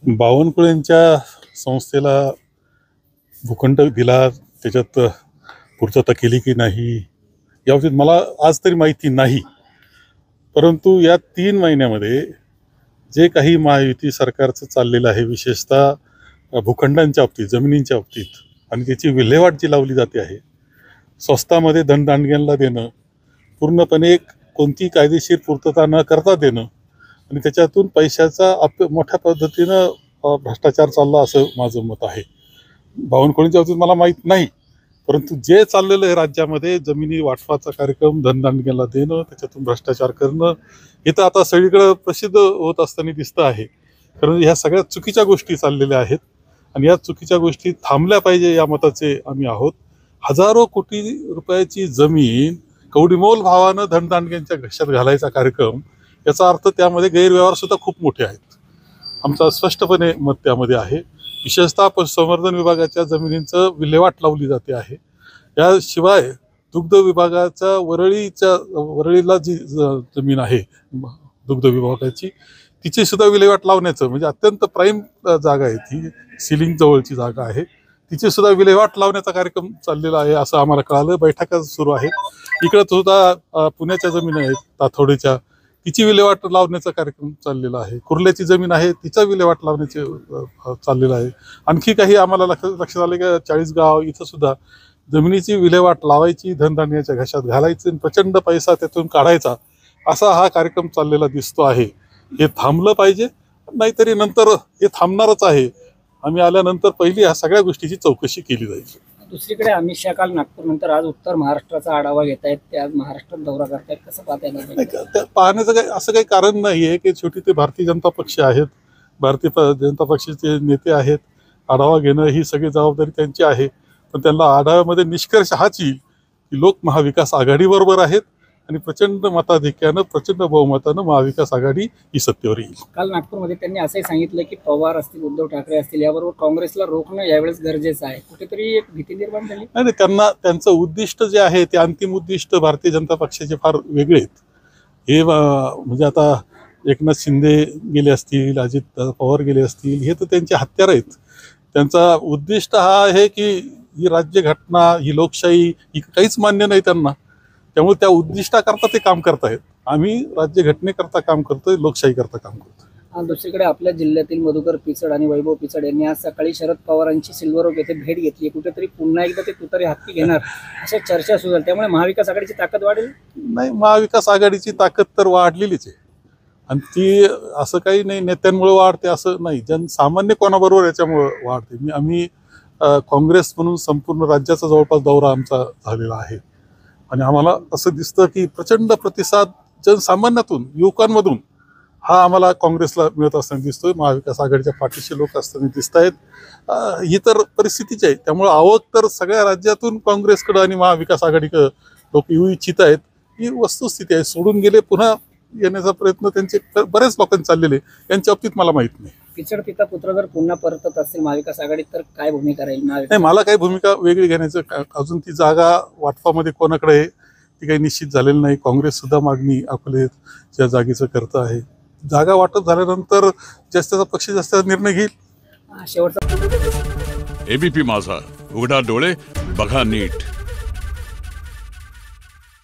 बावनकुळेंच्या संस्थेला भूखंड दिला, त्याच्यात पूर्तता केली की नाही याबाबतीत मला आज तरी माहिती नाही. परंतु या 3 महिन्यामध्ये जे काही महायुती सरकारचं चाललेलं आहे, विशेषतः भूखंडांच्या बाबतीत, जमिनींच्या बाबतीत आणि त्याची विल्हेवाट जी लावली जाते आहे, स्वस्तामध्ये धनदांडग्यांना देणं, पूर्णपणे कोणती कायदेशीर पूर्तता न करता देणं आणि त्याच्यातून पैशाचा मोठ्या पद्धतीनं भ्रष्टाचार चालला असं माझं मत आहे. बावनकुळेंच्या बाबतीत मला माहीत नाही, परंतु जे चाललेलं आहे राज्यामध्ये जमिनी वाटपाचा कार्यक्रम, धनदांडग्याला देणं, त्याच्यातून भ्रष्टाचार करणं, हे तर आता सगळीकडे प्रसिद्ध होत असताना दिसतं आहे. कारण ह्या सगळ्या चुकीच्या गोष्टी चाललेल्या आहेत आणि या चुकीच्या गोष्टी थांबल्या पाहिजे या मताचे आम्ही आहोत. हजारो कोटी रुपयाची जमीन कवडीमोल भावानं धनदांडग्यांच्या घशात घालायचा कार्यक्रम, याचा अर्थ त्यामध्ये गैरव्यवहार सुद्धा खूप मोठे आहेत. आमचा स्पष्टपणे मत त्यामध्ये आहे. विशेषतः पशुसंवर्धन विभागाच्या जमिनींचं विल्हेवाट लावली जाते आहे. याशिवाय दुग्ध विभागाच्या वरळीला जी जमीन आहे दुग्ध विभागाची, तिची सुद्धा विल्हेवाट लावण्याचं, म्हणजे अत्यंत प्राईम जागा आहे ती, सिलिंग जवळची जागा आहे, तिची सुद्धा विल्हेवाट लावण्याचा कार्यक्रम चाललेला आहे असं आम्हाला कळालं. बैठका सुरू आहेत. इकडं सुद्धा पुण्याच्या जमीन आहेत ताथोडेच्या, तिची विल्हेवाट लावण्याचा कार्यक्रम चाललेला आहे. कुर्ल्याची जमीन आहे, तिचा विल्हेवाट लावण्याचे चाललेला आहे. आणखी काही आम्हाला लक्षात आले की 40गाव इथं सुद्धा जमिनीची विल्हेवाट लावायची, धनदांडग्याच्या घशात घालायची, प्रचंड पैसा त्यातून काढायचा, असा हा कार्यक्रम चाललेला दिसतो आहे. हे थांबलं पाहिजे, नाहीतरी नंतर हे थांबणारच आहे. आम्ही आल्यानंतर पहिली ह्या सगळ्या गोष्टीची चौकशी केली जाईल. दुसरीकडे अमित शहा काल नागपूर नंतर आज उत्तर महाराष्ट्राचा आढावा घेत आहेत, ते आज महाराष्ट्रात दौरा करतायत, कसं पाहताय? पाहण्याचं काही असं काही कारण नाही आहे की शेवटी ते भारतीय जनता पक्ष आहेत, भारतीय जनता पक्षाचे नेते आहेत. आढावा घेणं ही सगळी जबाबदारी त्यांची आहे. पण त्यांना आढाव्यामध्ये निष्कर्ष हाच येईल की लोक महाविकास आघाडीबरोबर आहेत आणि प्रचंड मताधिक्यानं, प्रचंड बहुमतानं महाविकास आघाडी ही सत्तेवर येईल. काल नागपूरमध्ये त्यांनी असंही सांगितलं की पवार असतील, उद्धव ठाकरे असतील, याबरोबर काँग्रेसला रोखणं यावेळेस गरजेचं आहे. कुठेतरी एक भीती निर्माण झाली. नाही, त्यांचं उद्दिष्ट जे आहे ते अंतिम उद्दिष्ट भारतीय जनता पक्षाचे फार वेगळे आहेत. हे म्हणजे आता एकनाथ शिंदे गेले असतील, अजित पवार गेले असतील, हे तर त्यांचे हत्यार आहेत. त्यांचा उद्दिष्ट हा आहे की ही राज्यघटना, ही लोकशाही, ही काहीच मान्य नाही त्यांना. त्यामुळे त्या उद्दिष्टाकरता ते काम करतायत. आम्ही राज्यघटनेकरता काम करतोय, लोकशाहीकरता काम करतोय. दुसरीकडे आपल्या जिल्ह्यातील मधुकर पिचड आणि वैभव पिचड यांनी आज सकाळी शरद पवारांची सिल्वर ओक येथे भेट घेतली. कुठेतरी पुन्हा एकदा ते तुतारी हाती घेणार अशा चर्चा सुरू झाल्या. त्यामुळे महाविकास आघाडीची ताकद वाढेल. नाही, महाविकास आघाडीची ताकद तर वाढलेलीच आहे आणि ती असं काही नाही नेत्यांमुळे वाढते असं नाही, जनसामान्य कोणाबरोबर याच्यामुळे वाढते. आम्ही काँग्रेस म्हणून संपूर्ण राज्याचा जवळपास दौरा आमचा झालेला आहे आणि आम्हाला असं दिसतं की प्रचंड प्रतिसाद जनसामान्यातून, युवकांमधून हा आम्हाला काँग्रेसला मिळत असताना दिसतोय. महाविकास आघाडीच्या पाठीशी लोक असताना दिसत आहेत. ही तर परिस्थितीच आहे. त्यामुळे आवक तर सगळ्या राज्यातून काँग्रेसकडं आणि महाविकास आघाडीकडं लोक येऊ इच्छित आहेत, ही वस्तुस्थिती आहे. सोडून गेले पुन्हा येण्याचा प्रयत्न त्यांचे बरेच लोकांचे चाललेले, यांच्या बाबतीत मला माहित नाही. पिचड पिता पुत्र जर पुन्हा परतत असतील महाविकास आघाडीत तर काय भूमिका राहील? नाही, मला काही भूमिका वेगळी घेण्याचं, अजून ती जागा वाटपामध्ये कोणाकडे आहे ती काही निश्चित झालेली नाही. काँग्रेस सुद्धा मागणी अकोलेच्या जागेचं करत आहे. जागा वाटप झाल्यानंतर जास्तीचा पक्ष जास्त निर्णय घेईल. शेवटचा एबीपी माझा, उघडा डोळे बघा नीट.